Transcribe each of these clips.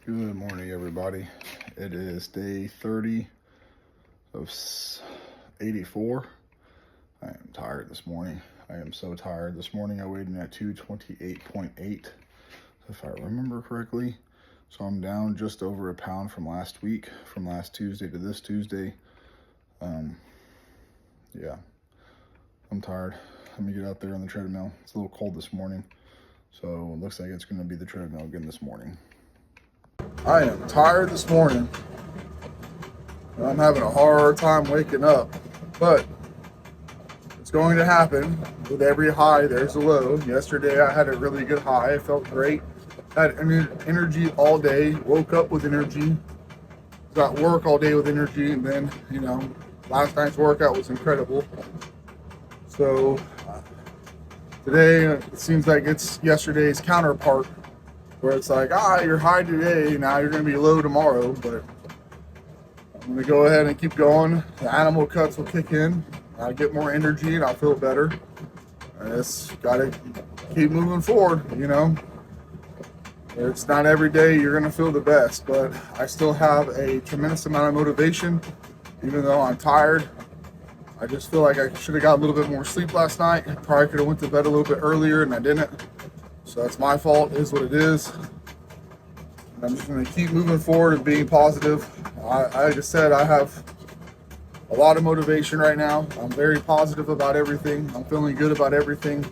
Good morning, everybody. It is day 30 of 84. I am tired this morning. I am so tired. This morning I weighed in at 228.8, if I remember correctly. So I'm down just over a pound from last week, from last Tuesday to this Tuesday. Yeah, I'm tired. Let me get out there on the treadmill. It's a little cold this morning, so it looks like it's going to be the treadmill again this morning. I am tired this morning. I'm having a hard time waking up, but it's going to happen. With every high, there's a low. Yesterday, I had a really good high. I felt great. Had energy all day. Woke up with energy. Got work all day with energy, and then, last night's workout was incredible. So today, it seems like it's yesterday's counterpart, where it's like, you're high today, now you're going to be low tomorrow, but I'm going to go ahead and keep going. The animal cuts will kick in. I'll get more energy and I'll feel better. I just got to keep moving forward, It's not every day you're going to feel the best, but I still have a tremendous amount of motivation, even though I'm tired. I just feel like I should have got a little bit more sleep last night. Probably could have went to bed a little bit earlier and I didn't. So that's my fault, it is what it is. I'm just going to keep moving forward and being positive. Like I said, I have a lot of motivation right now. I'm very positive about everything. I'm feeling good about everything.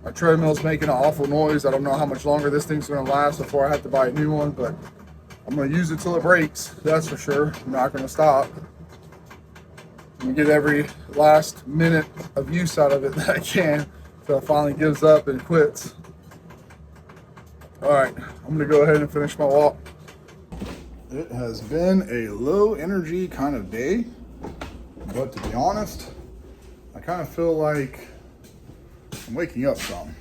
My treadmill's making an awful noise. I don't know how much longer this thing's going to last before I have to buy a new one, but I'm going to use it till it breaks. That's for sure. I'm not going to stop. I'm going to get every last minute of use out of it that I can until it finally gives up and quits. All right, I'm going to go ahead and finish my walk. It has been a low energy kind of day, but to be honest, I kind of feel like I'm waking up some.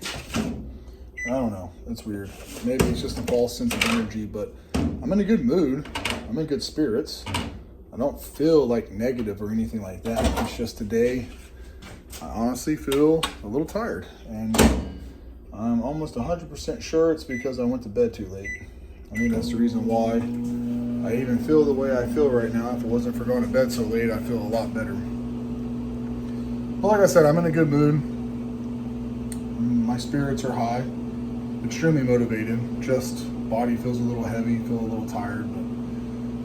I don't know, it's weird. Maybe it's just a false sense of energy, but I'm in a good mood. I'm in good spirits. I don't feel like negative or anything like that. It's just today, I honestly feel a little tired, and I'm almost 100% sure it's because I went to bed too late. I mean, that's the reason why I even feel the way I feel right now. If it wasn't for going to bed so late, I'd feel a lot better. But like I said, I'm in a good mood. My spirits are high. Extremely motivated. Just body feels a little heavy, feel a little tired,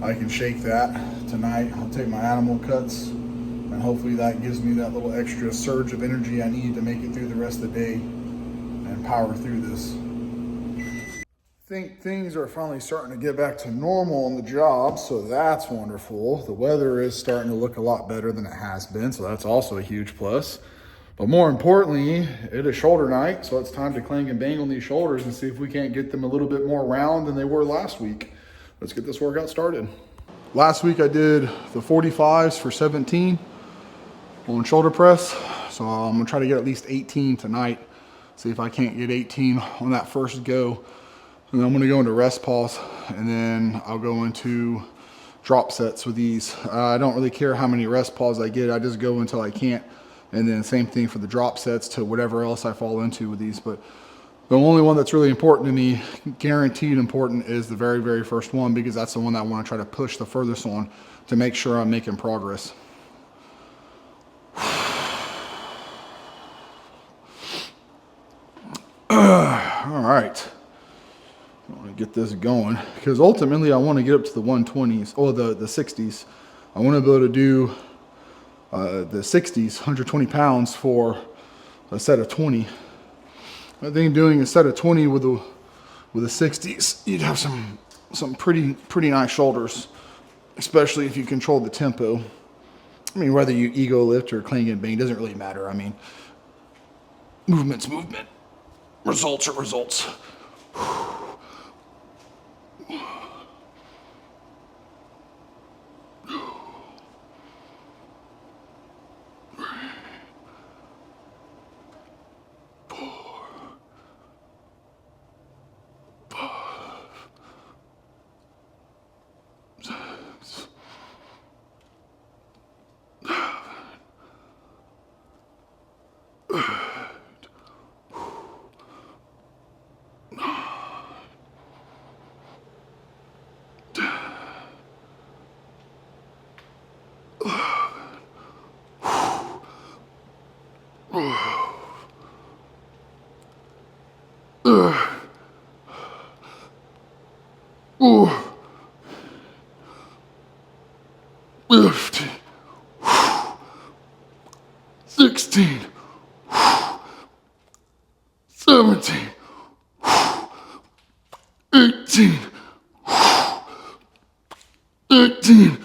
but I can shake that tonight. I'll take my animal cuts, and hopefully that gives me that little extra surge of energy I need to make it through the rest of the day and power through this. I think things are finally starting to get back to normal on the job, so that's wonderful. The weather is starting to look a lot better than it has been, so that's also a huge plus. But more importantly, it is shoulder night, so it's time to clang and bang on these shoulders and see if we can't get them a little bit more round than they were last week. Let's get this workout started. Last week I did the 45s for 17 on shoulder press, so I'm gonna try to get at least 18 tonight. See if I can't get 18 on that first go. And then I'm gonna go into rest pause, and then I'll go into drop sets with these. I don't really care how many rest pauses I get. I just go until I can't. And then same thing for the drop sets to whatever else I fall into with these. But the only one that's really important to me, guaranteed important, is the very, very first one, because that's the one that I wanna try to push the furthest on to make sure I'm making progress. All right. I want to get this going because ultimately I want to get up to the 120s or the 60s. I want to be able to do the 60s, 120 pounds for a set of 20. I think doing a set of 20 with the 60s, you'd have some pretty nice shoulders, especially if you control the tempo. I mean, whether you ego lift or clang and bang doesn't really matter. I mean, movement's movement, results are results. Ooh. 15. 16. 17. 18. 19.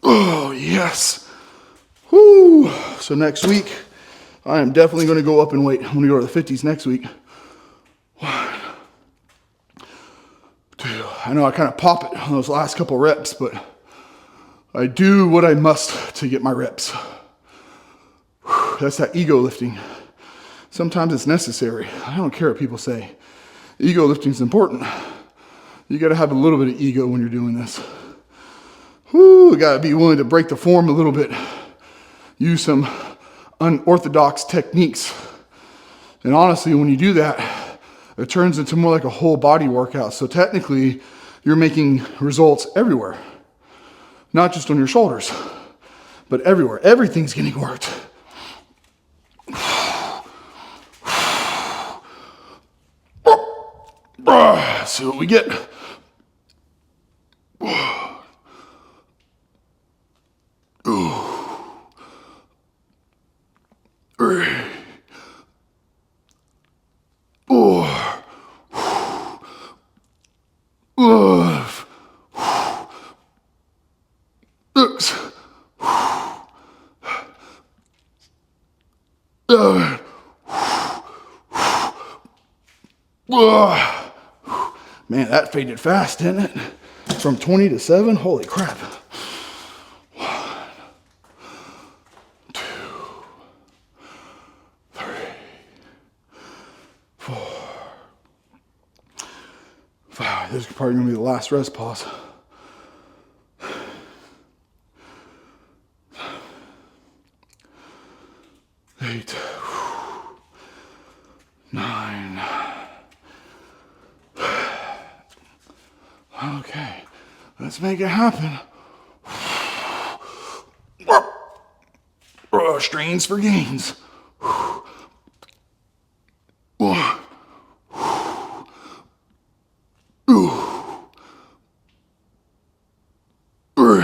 Oh, yes. Whoo. So next week, I am definitely going to go up in weight. I'm going to go to the 50s next week. Dude, I know I kind of pop it on those last couple reps, but I do what I must to get my reps. That's that ego lifting. Sometimes it's necessary. I don't care what people say. Ego lifting is important. You got to have a little bit of ego when you're doing this. Whoo, you got to be willing to break the form a little bit. Use some unorthodox techniques. And honestly, when you do that, it turns into more like a whole body workout. So technically, you're making results everywhere. Not just on your shoulders, but everywhere. Everything's getting worked. See what we get. Man, that faded fast, didn't it? From 20 to 7, holy crap. 1, 2, 3, 4, 5. This is probably gonna be the last rest pause. 8, 9. Okay, let's make it happen. Strains for gains. 1, 2, 3,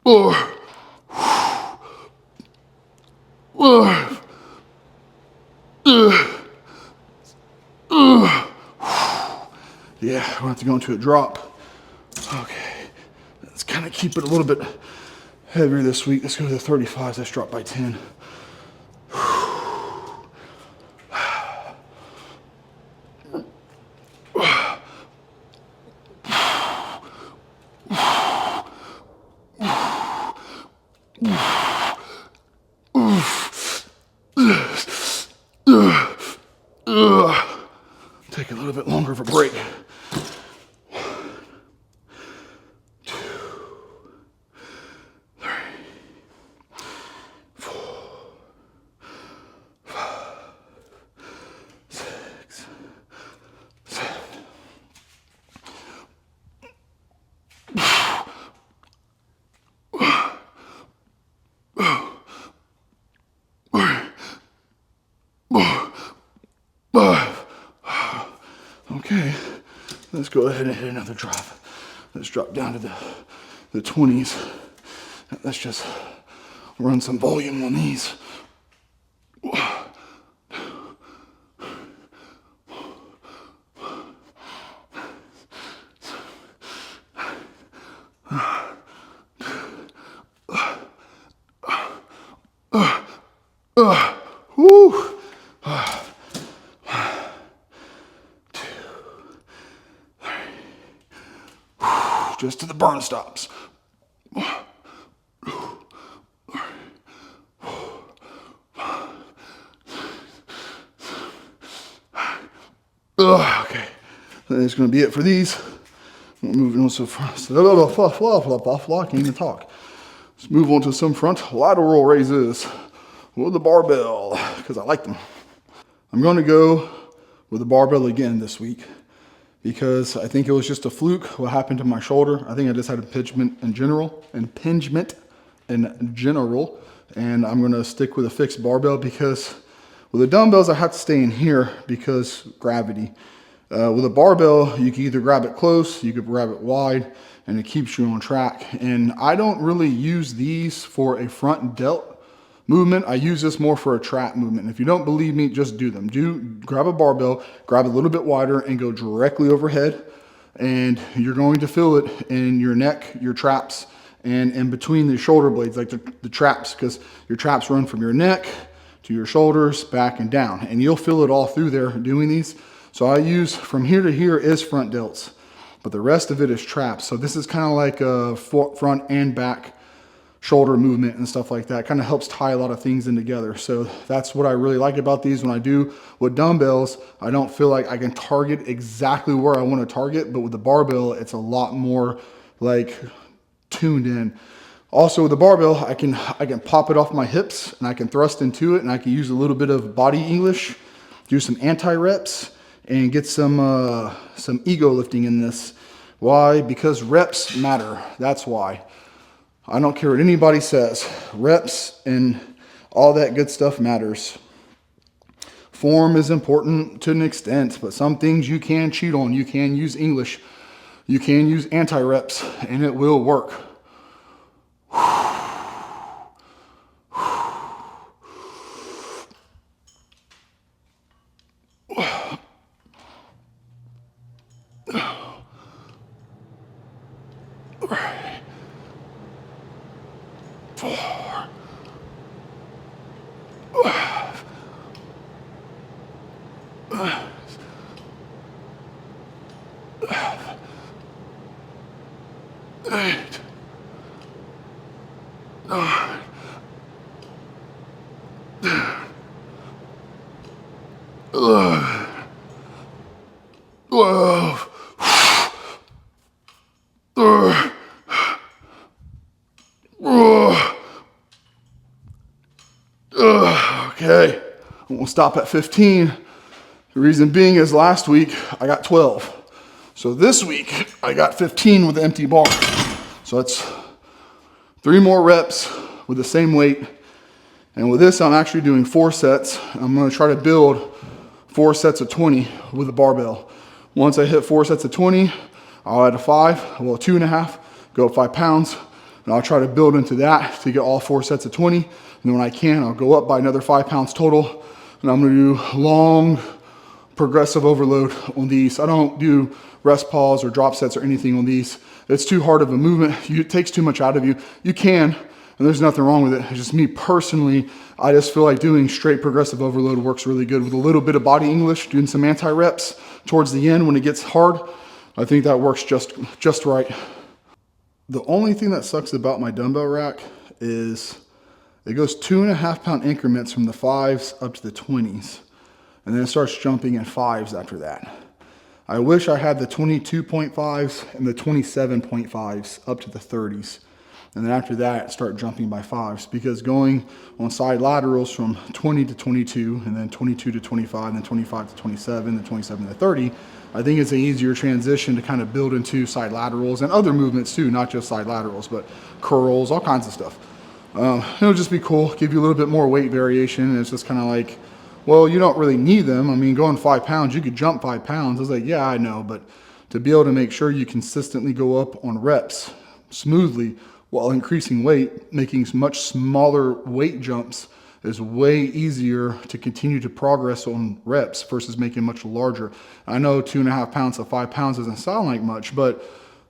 4, 5. Yeah, we're gonna have to go into a drop. Okay, let's kind of keep it a little bit heavier this week. Let's go to the 35s. Let's drop by 10. Take a little bit longer of a break. 2, 3, 4, 5, 6, 7. Okay, let's go ahead and hit another drop. Let's drop down to the 20s. Let's just run some volume on these. Whew. Just to the burn stops. Okay, that's going to be it for these. We're moving on to front. I can't even talk. Let's move on to some front lateral raises with the barbell because I like them. I'm going to go with the barbell again this week because I think it was just a fluke what happened to my shoulder. I think I just had impingement in general, and I'm going to stick with a fixed barbell because With the dumbbells, I have to stay in here because gravity. With a barbell, you can either grab it close, you could grab it wide, and it keeps you on track. And I don't really use these for a front delt movement. I use this more for a trap movement. If you don't believe me, just do them. Grab a barbell, grab it a little bit wider, and go directly overhead. And you're going to feel it in your neck, your traps, and in between the shoulder blades, like the traps, because your traps run from your neck to your shoulders, back and down. And you'll feel it all through there doing these. So I use from here to here is front delts, but the rest of it is traps. So this is kind of like a front and back shoulder movement and stuff like that. Kind of helps tie a lot of things in together. So that's what I really like about these. When I do with dumbbells, I don't feel like I can target exactly where I want to target, but with the barbell, it's a lot more like tuned in. Also with the barbell, I can pop it off my hips and I can thrust into it, and I can use a little bit of body English, do some anti-reps, and get some ego lifting in this. Why? Because reps matter. That's why. I don't care what anybody says. Reps and all that good stuff matters. Form is important to an extent, but some things you can cheat on. You can use English. You can use anti-reps, and it will work. Okay, we'll stop at 15. The reason being is last week I got 12. So this week I got 15 with the empty bar. So that's 3 more reps with the same weight. And with this, I'm actually doing 4 sets. I'm gonna try to build 4 sets of 20 with a barbell. Once I hit 4 sets of 20, I'll add a 5, well 2.5, go up 5 pounds. And I'll try to build into that to get all 4 sets of 20. And then when I can, I'll go up by another 5 pounds total. And I'm gonna do long progressive overload on these. I don't do rest pause or drop sets or anything on these. It's too hard of a movement. It takes too much out of you. You can, and there's nothing wrong with it. It's just me personally, I just feel like doing straight progressive overload works really good with a little bit of body English, doing some anti-reps towards the end when it gets hard. I think that works just right. The only thing that sucks about my dumbbell rack is it goes 2.5 pound increments from the 5s up to the 20s. And then it starts jumping in 5s after that. I wish I had the 22.5s and the 27.5s up to the 30s. And then after that, start jumping by 5s, because going on side laterals from 20 to 22, and then 22 to 25, and then 25 to 27, then 27 to 30, I think it's an easier transition to kind of build into side laterals and other movements too, not just side laterals, but curls, all kinds of stuff. It'll just be cool, give you a little bit more weight variation. And it's just kind of like, well, you don't really need them. I mean, going 5 pounds, you could jump 5 pounds. I was like, yeah, I know, but to be able to make sure you consistently go up on reps smoothly while increasing weight, making much smaller weight jumps is way easier to continue to progress on reps versus making much larger. I know 2.5 pounds to 5 pounds doesn't sound like much, but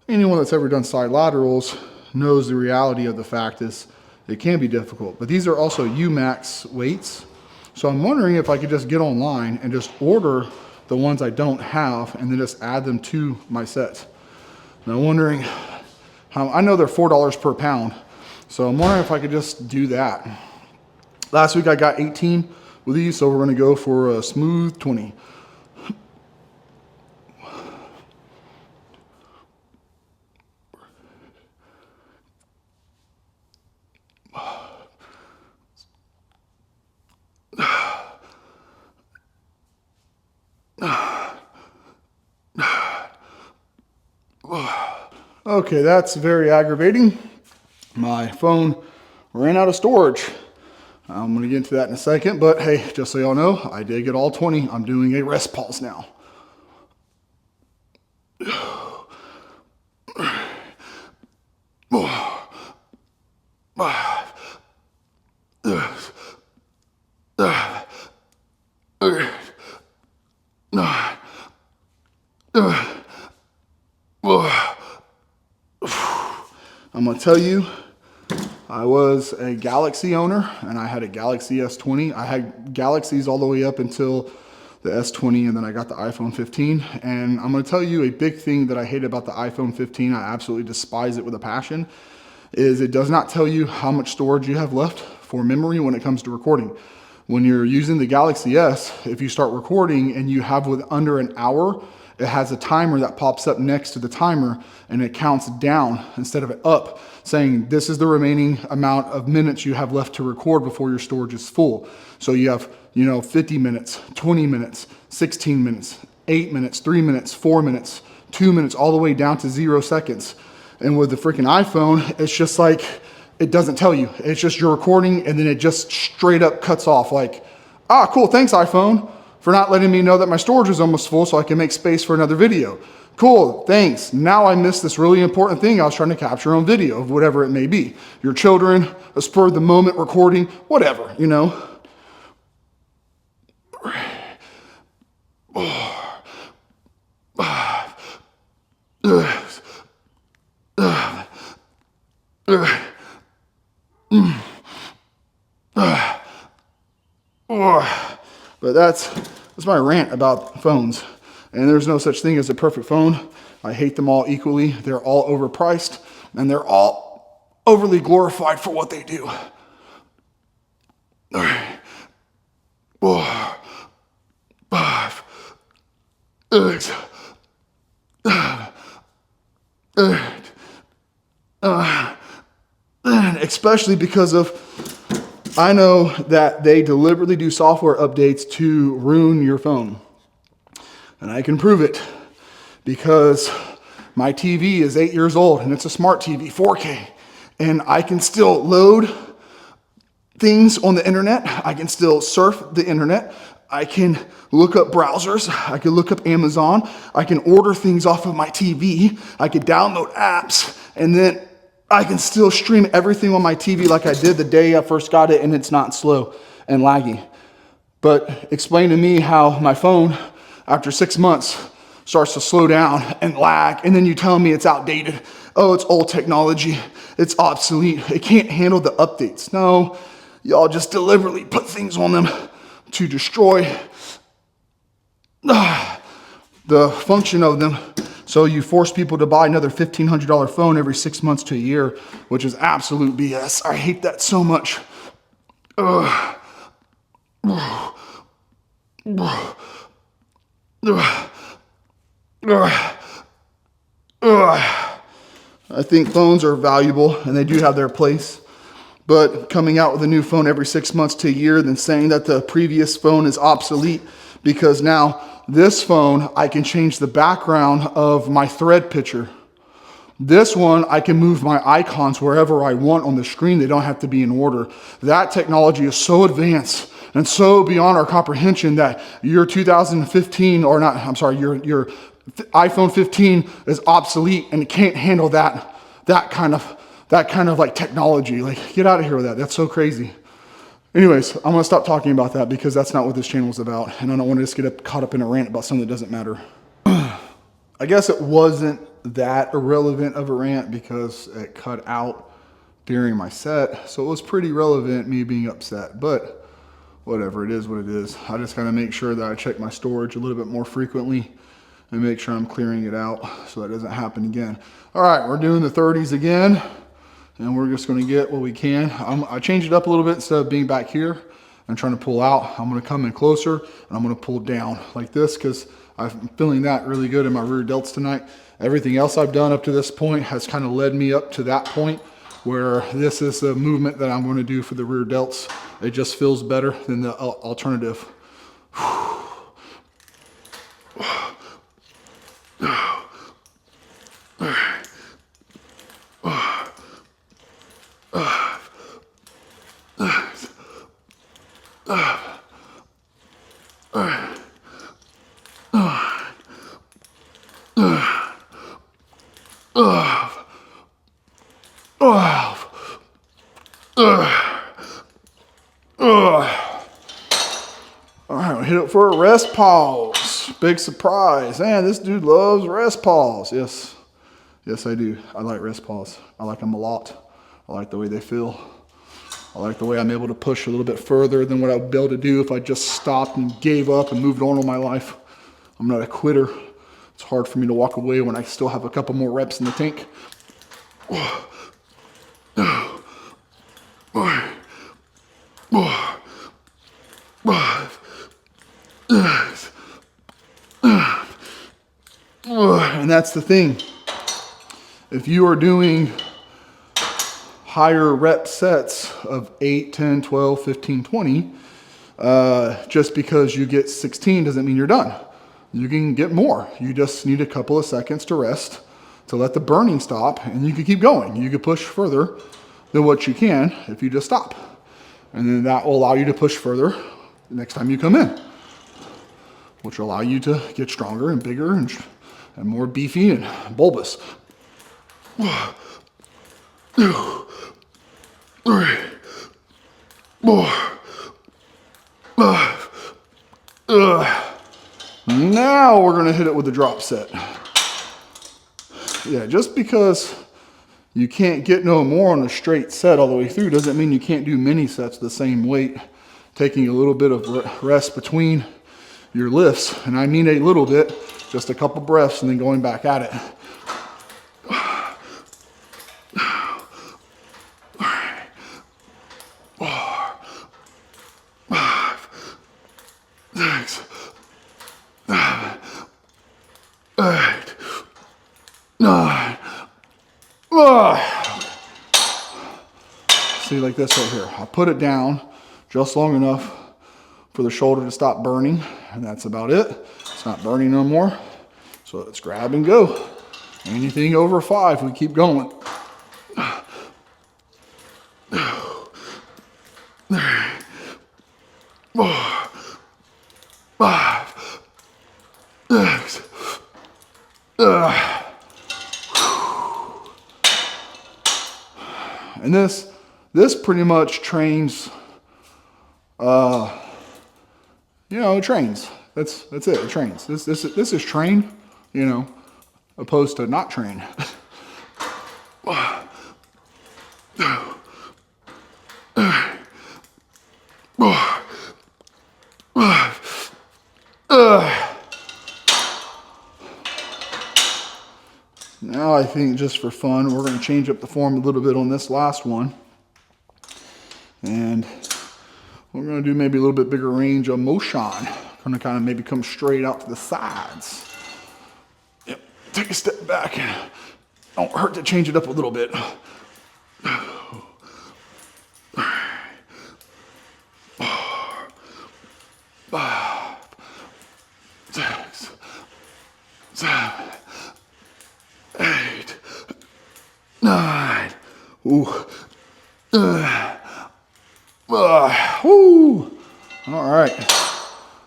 anyone that's ever done side laterals knows the reality of the fact is it can be difficult. But these are also UMax weights. So I'm wondering if I could just get online and just order the ones I don't have and then just add them to my sets. And I'm wondering how, I know they're $4 per pound. So I'm wondering if I could just do that. Last week I got 18 with these, so we're gonna go for a smooth 20. Okay, that's very aggravating. My phone ran out of storage. I'm going to get into that in a second, but hey, just so y'all know, I did get all 20. I'm doing a rest pause now. I'm going to tell you, I was a Galaxy owner and I had a Galaxy S20. I had Galaxies all the way up until the S20 and then I got the iPhone 15. And I'm going to tell you a big thing that I hate about the iPhone 15, I absolutely despise it with a passion, is it does not tell you how much storage you have left for memory when it comes to recording. When you're using the Galaxy S, if you start recording and you have with under an hour, it has a timer that pops up next to the timer and it counts down instead of up, saying this is the remaining amount of minutes you have left to record before your storage is full. So you have, 50 minutes, 20 minutes, 16 minutes, 8 minutes, 3 minutes, 4 minutes, 2 minutes, all the way down to 0 seconds. And with the freaking iPhone, it's just like, it doesn't tell you. It's just you're recording and then it just straight up cuts off like, cool, thanks iPhone for not letting me know that my storage is almost full so I can make space for another video. Cool, thanks. Now I missed this really important thing I was trying to capture on video of whatever it may be. Your children, a spur of the moment recording, whatever, But that's my rant about phones. And there's no such thing as a perfect phone. I hate them all equally. They're all overpriced and they're all overly glorified for what they do. All right. 4, 5, 6, 8. And especially because of, I know that they deliberately do software updates to ruin your phone. And I can prove it because my TV is 8 years old and it's a smart TV, 4K. And I can still load things on the internet. I can still surf the internet. I can look up browsers. I can look up Amazon. I can order things off of my TV. I can download apps and then I can still stream everything on my TV like I did the day I first got it and it's not slow and laggy. But explain to me how my phone, after 6 months, starts to slow down and lag, and then you tell me it's outdated. Oh, it's old technology. It's obsolete. It can't handle the updates. No, y'all just deliberately put things on them to destroy the function of them. So you force people to buy another $1,500 phone every 6 months to a year, which is absolute BS. I hate that so much. I think phones are valuable and they do have their place, but coming out with a new phone every 6 months to a year, then saying that the previous phone is obsolete because now this phone, I can change the background of my thread picture. This one, I can move my icons wherever I want on the screen. They don't have to be in order. That technology is so advanced and so beyond our comprehension that your 2015, or not, I'm sorry, your iPhone 15 is obsolete and it can't handle that kind of like technology. Like, get out of here with that. That's so crazy. Anyways, I'm gonna stop talking about that because that's not what this channel is about, and I don't want to just get caught up in a rant about something that doesn't matter. I guess it wasn't that irrelevant of a rant because it cut out during my set, so it was pretty relevant, me being upset, but whatever, it is what it is. I just gotta make sure that I check my storage a little bit more frequently and make sure I'm clearing it out so that doesn't happen again. All right, we're doing the 30s again. And we're just gonna get what we can. I changed it up a little bit. Instead of being back here and trying to pull out, I'm gonna come in closer and I'm gonna pull down like this because I'm feeling that really good in my rear delts tonight. Everything else I've done up to this point has kind of led me up to that point where this is the movement that I'm gonna do for the rear delts. It just feels better than the alternative. All right, we'll hit it for a rest pause. Big surprise. Man, this dude loves rest pause. Yes. Yes, I do. I like rest pause. I like them a lot. I like the way they feel. I like the way I'm able to push a little bit further than what I would be able to do if I just stopped and gave up and moved on with my life. I'm not a quitter. It's hard for me to walk away when I still have a couple more reps in the tank. And that's the thing. If you are doing higher rep sets of 8, 10, 12, 15, 20, just because you get 16 doesn't mean you're done. You can get more. You just need a couple of seconds to rest, to let the burning stop, and you can keep going. You can push further than what you can if you just stop. And then that will allow you to push further the next time you come in, which will allow you to get stronger and bigger and more beefy and bulbous. 2, 3, 4, 5. Now we're going to hit it with the drop set. Yeah, just because you can't get no more on a straight set all the way through doesn't mean you can't do mini sets the same weight, taking a little bit of rest between your lifts. And I mean a little bit, just a couple breaths and then going back at it. 6, 7, 8, 9. See, like this right here. I put it down just long enough for the shoulder to stop burning, and that's about it. It's not burning no more. So let's grab and go. Anything over 5, we keep going. 3, 4, 5, 6. And this pretty much trains, it trains. That's it. It trains. This is trained, opposed to not trained. 1, 2, 3, 4, 5. Now I think just for fun, we're going to change up the form a little bit on this last one. And we're going to do maybe a little bit bigger range of motion. Going to kind of maybe come straight out to the sides. Yep. Take a step back. Don't hurt to change it up a little bit. 3, 4, 5, 6, 7, 8, 9. Ooh. Woo. All right.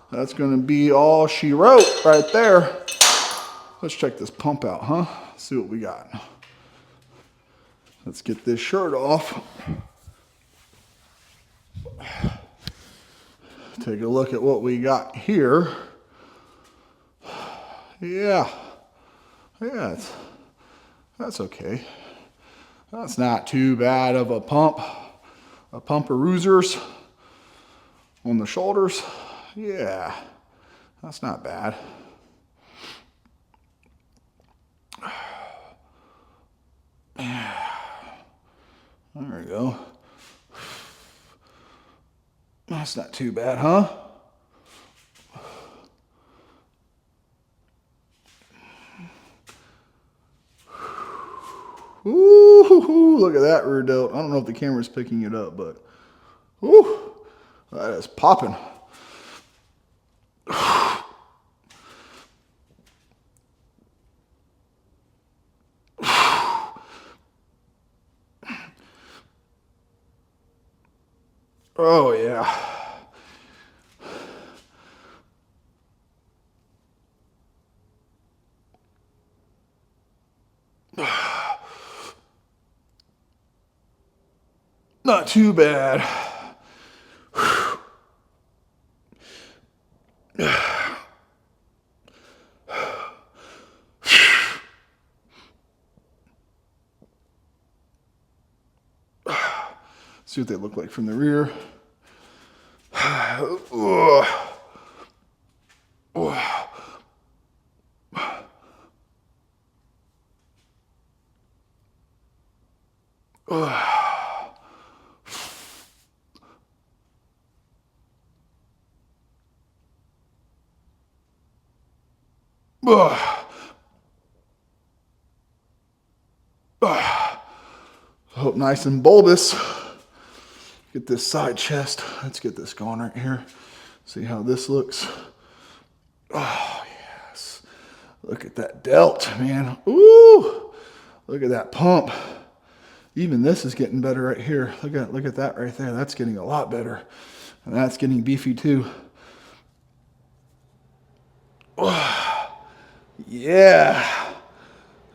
That's going to be all she wrote right there. Let's check this pump out, huh? See what we got. Let's get this shirt off. Take a look at what we got here. Yeah, that's okay. That's not too bad of a pump. A pump of roosers on the shoulders. Yeah, that's not bad. There we go. That's not too bad, huh? Ooh, look at that rear delt. I don't know if the camera's picking it up, but ooh, that is popping. Oh yeah. Not too bad. See what they look like from the rear. Hope nice and bulbous. Get this side chest. Let's get this going right here. See how this looks. Oh, yes. Look at that delt, man. Ooh. Look at that pump. Even this is getting better right here. Look at that right there. That's getting a lot better. And that's getting beefy too. Oh, yeah.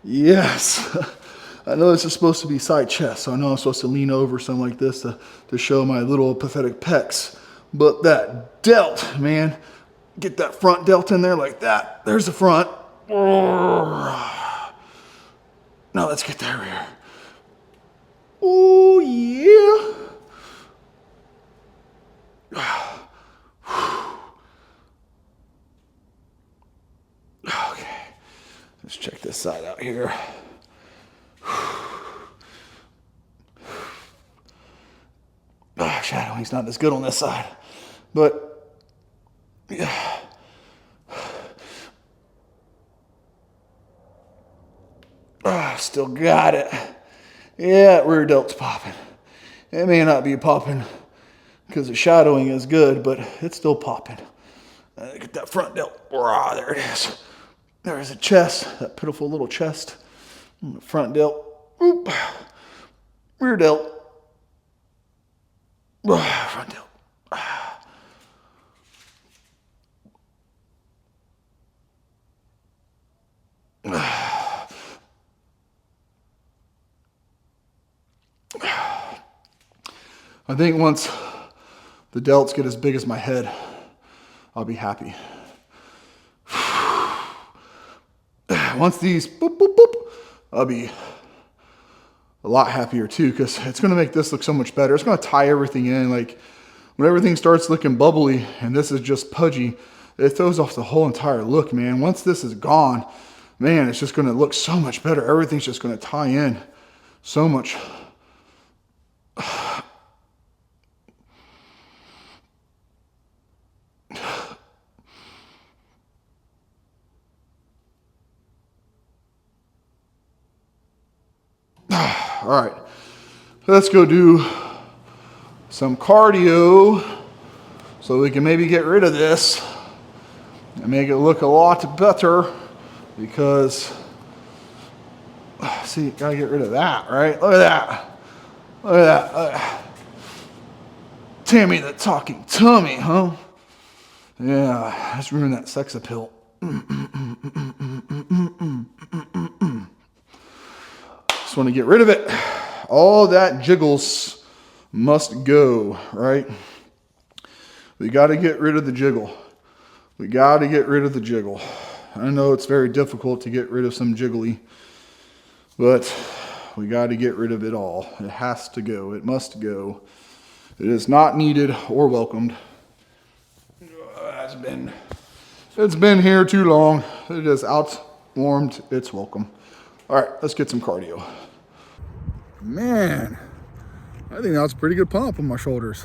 Yes. I know this is supposed to be side chest, so I know I'm supposed to lean over something like this to show my little pathetic pecs. But that delt, man, get that front delt in there like that. There's the front. Now let's get that rear. Oh, yeah. Okay, let's check this side out here. Shadowing's not as good on this side, but yeah. Still got it. Yeah, rear delt's popping. It may not be popping because the shadowing is good, but it's still popping. Get that front delt. There it is. There's a chest, that pitiful little chest. Front delt. Oop. Rear delt. Front delt. I think once the delts get as big as my head, I'll be happy. Once these boop, boop, boop, I'll be a lot happier too, because it's going to make this look so much better. It's going to tie everything in. Like when everything starts looking bubbly and this is just pudgy, it throws off the whole entire look, man. Once this is gone, man, it's just going to look so much better. Everything's just going to tie in so much. All right, let's go do some cardio so we can maybe get rid of this and make it look a lot better, because see, gotta get rid of that, right? Look at that. Look at that. Tammy the talking tummy, huh? Yeah, let's ruin that sex appeal. Just want to get rid of it. All that jiggles must go, right? We got to get rid of the jiggle. We got to get rid of the jiggle. I know it's very difficult to get rid of some jiggly, but we got to get rid of it all. It has to go. It must go. It is not needed or welcomed. It's been here too long. It has outwarmed its welcome. All right, let's get some cardio. Man, I think that's a pretty good pump on my shoulders.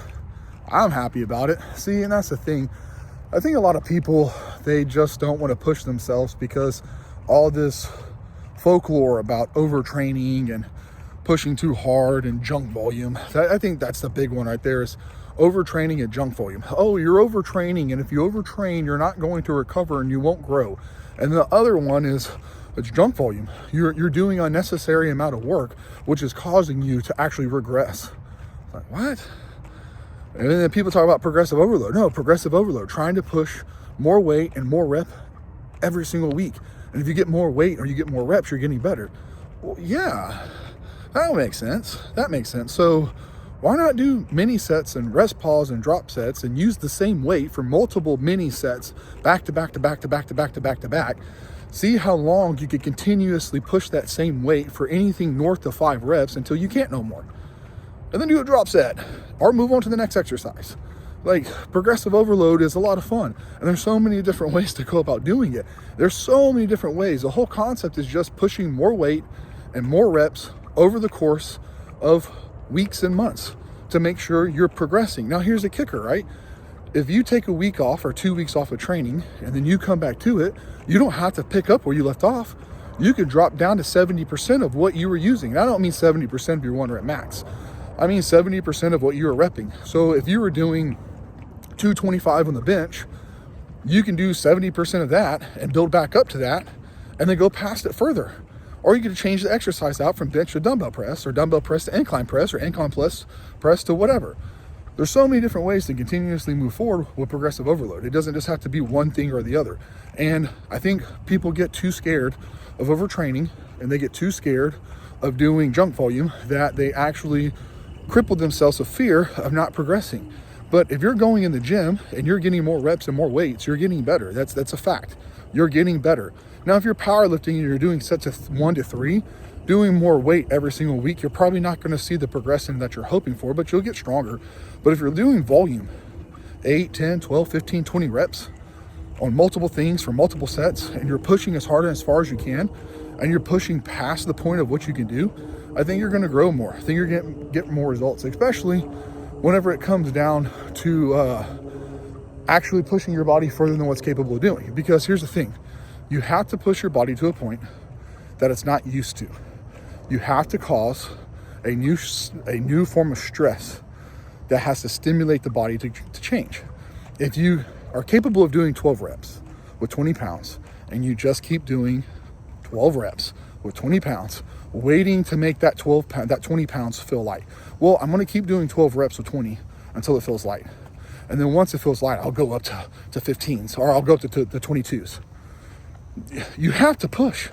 I'm happy about it. See, and that's the thing. I think a lot of people, they just don't want to push themselves because all this folklore about overtraining and pushing too hard and junk volume. I think that's the big one right there, is overtraining and junk volume. Oh, you're overtraining, and if you overtrain, you're not going to recover and you won't grow. And the other one is it's junk volume. You're doing unnecessary amount of work, which is causing you to actually regress. Like, what? And then people talk about progressive overload. No, progressive overload, trying to push more weight and more rep every single week. And if you get more weight or you get more reps, you're getting better. Well, yeah, that makes sense. That makes sense. So why not do mini sets and rest pause and drop sets and use the same weight for multiple mini sets back to back to back to back to back to back to back? See how long you could continuously push that same weight for anything north of 5 reps until you can't no more. And then do a drop set or move on to the next exercise. Like, progressive overload is a lot of fun, and there's so many different ways to go about doing it. There's so many different ways. The whole concept is just pushing more weight and more reps over the course of weeks and months to make sure you're progressing. Now, here's the kicker, right? If you take a week off or 2 weeks off of training and then you come back to it, you don't have to pick up where you left off. You could drop down to 70% of what you were using. And I don't mean 70% of your 1 rep max. I mean 70% of what you were repping. So if you were doing 225 on the bench, you can do 70% of that and build back up to that and then go past it further. Or you can change the exercise out from bench to dumbbell press, or dumbbell press to incline press, or incline press to whatever. There's so many different ways to continuously move forward with progressive overload. It doesn't just have to be one thing or the other. And I think people get too scared of overtraining, and they get too scared of doing junk volume that they actually cripple themselves with fear of not progressing. But if you're going in the gym and you're getting more reps and more weights, you're getting better. That's a fact. You're getting better. Now, if you're powerlifting and you're doing sets of 1 to 3, doing more weight every single week, you're probably not going to see the progression that you're hoping for, but you'll get stronger. But if you're doing volume, 8, 10, 12, 15, 20 reps on multiple things for multiple sets, and you're pushing as hard and as far as you can, and you're pushing past the point of what you can do, I think you're going to grow more. I think you're going to get more results, especially whenever it comes down to actually pushing your body further than what's capable of doing. Because here's the thing, you have to push your body to a point that it's not used to. You have to cause a new form of stress that has to stimulate the body to change. If you are capable of doing 12 reps with 20 pounds and you just keep doing 12 reps with 20 pounds, waiting to make that 20 pounds feel light. Well, I'm gonna keep doing 12 reps with 20 until it feels light. And then once it feels light, I'll go up to 15s, or I'll go up to the 22s. You have to push.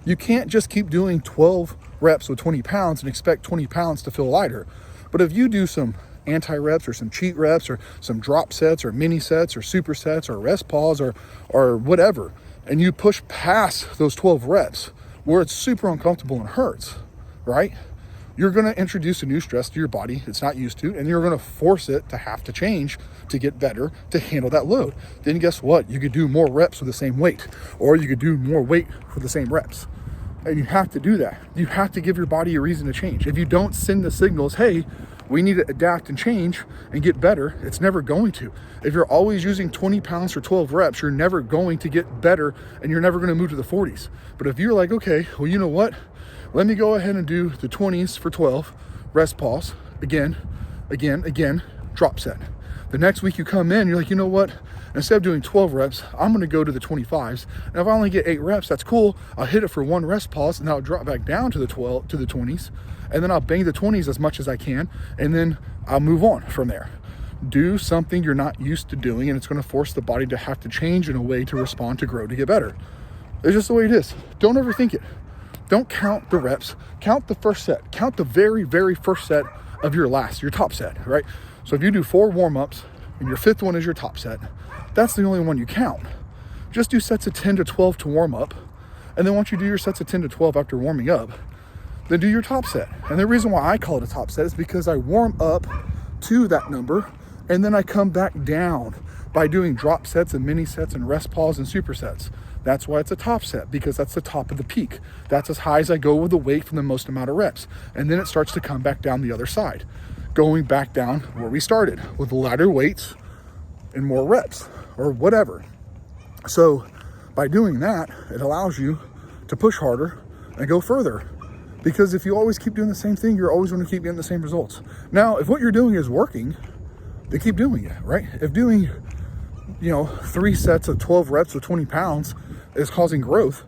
You can't just keep doing 12 reps with 20 pounds and expect 20 pounds to feel lighter. But if you do some anti-reps or some cheat reps or some drop sets or mini sets or super sets or rest pause or whatever, and you push past those 12 reps where it's super uncomfortable and hurts, right? You're gonna introduce a new stress to your body it's not used to, and you're gonna force it to have to change to get better to handle that load. Then guess what? You could do more reps with the same weight, or you could do more weight for the same reps. And you have to do that. You have to give your body a reason to change. If you don't send the signals, hey, we need to adapt and change and get better, it's never going to. If you're always using 20 pounds for 12 reps, you're never going to get better, and you're never gonna move to the 40s. But if you're like, okay, well, you know what? Let me go ahead and do the 20s for 12, rest pause, again, drop set. The next week you come in, you're like, you know what? Instead of doing 12 reps, I'm gonna go to the 25s. And if I only get 8 reps, that's cool. I'll hit it for 1 rest pause, and I'll drop back down to the 20s. And then I'll bang the 20s as much as I can, and then I'll move on from there. Do something you're not used to doing, and it's gonna force the body to have to change in a way to respond, to grow, to get better. It's just the way it is. Don't overthink it. Don't count the reps. Count the first set. Count the very, very first set of your top set, right? So if you do 4 warm-ups and your 5th one is your top set, that's the only one you count. Just do sets of 10 to 12 to warm up. And then once you do your sets of 10 to 12 after warming up, then do your top set. And the reason why I call it a top set is because I warm up to that number, and then I come back down by doing drop sets and mini sets and rest pause and supersets. That's why it's a top set, because that's the top of the peak. That's as high as I go with the weight from the most amount of reps. And then it starts to come back down the other side, going back down where we started with lighter weights and more reps or whatever. So by doing that, it allows you to push harder and go further. Because if you always keep doing the same thing, you're always going to keep getting the same results. Now, if what you're doing is working, then keep doing it, right? If doing, 3 sets of 12 reps with 20 pounds is causing growth,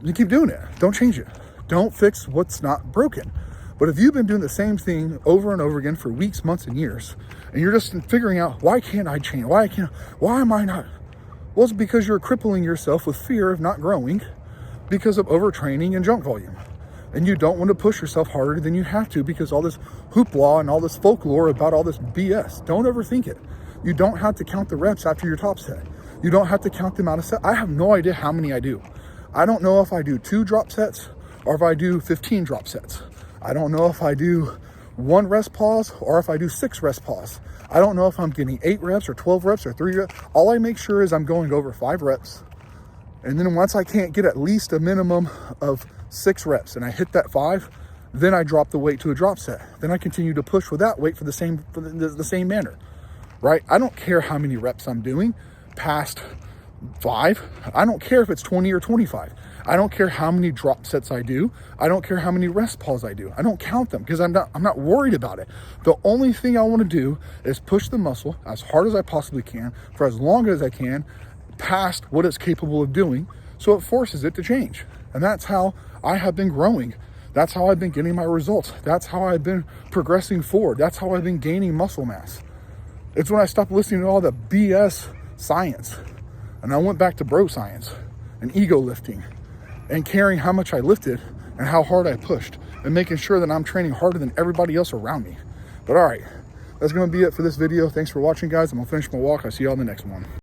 you keep doing it. Don't change it. Don't fix what's not broken. But if you've been doing the same thing over and over again for weeks, months, and years, and you're just figuring out, why can't I change? Why am I not? Well, it's because you're crippling yourself with fear of not growing because of overtraining and junk volume. and you don't want to push yourself harder than you have to because all this hoopla and all this folklore about all this BS. Don't overthink it. You don't have to count the reps after your top set. You don't have to count the amount of sets. I have no idea how many I do. I don't know if I do 2 drop sets or if I do 15 drop sets. I don't know if I do 1 rest pause or if I do 6 rest pause. I don't know if I'm getting 8 reps or 12 reps or 3 reps. All I make sure is I'm going over 5 reps. And then once I can't get at least a minimum of 6 reps and I hit that 5, then I drop the weight to a drop set. Then I continue to push with that weight for the same manner, right? I don't care how many reps I'm doing past 5. I don't care if it's 20 or 25. I don't care how many drop sets I do. I don't care how many rest pause I do. I don't count them because I'm not worried about it. The only thing I want to do is push the muscle as hard as I possibly can for as long as I can past what it's capable of doing, so it forces it to change. And that's how I have been growing. That's how I've been getting my results. That's how I've been progressing forward. That's how I've been gaining muscle mass. It's when I stopped listening to all the BS science and I went back to bro science and ego lifting and caring how much I lifted and how hard I pushed and making sure that I'm training harder than everybody else around me. But all right, that's going to be it for this video. Thanks for watching, guys. I'm going to finish my walk. I'll see you all in the next one.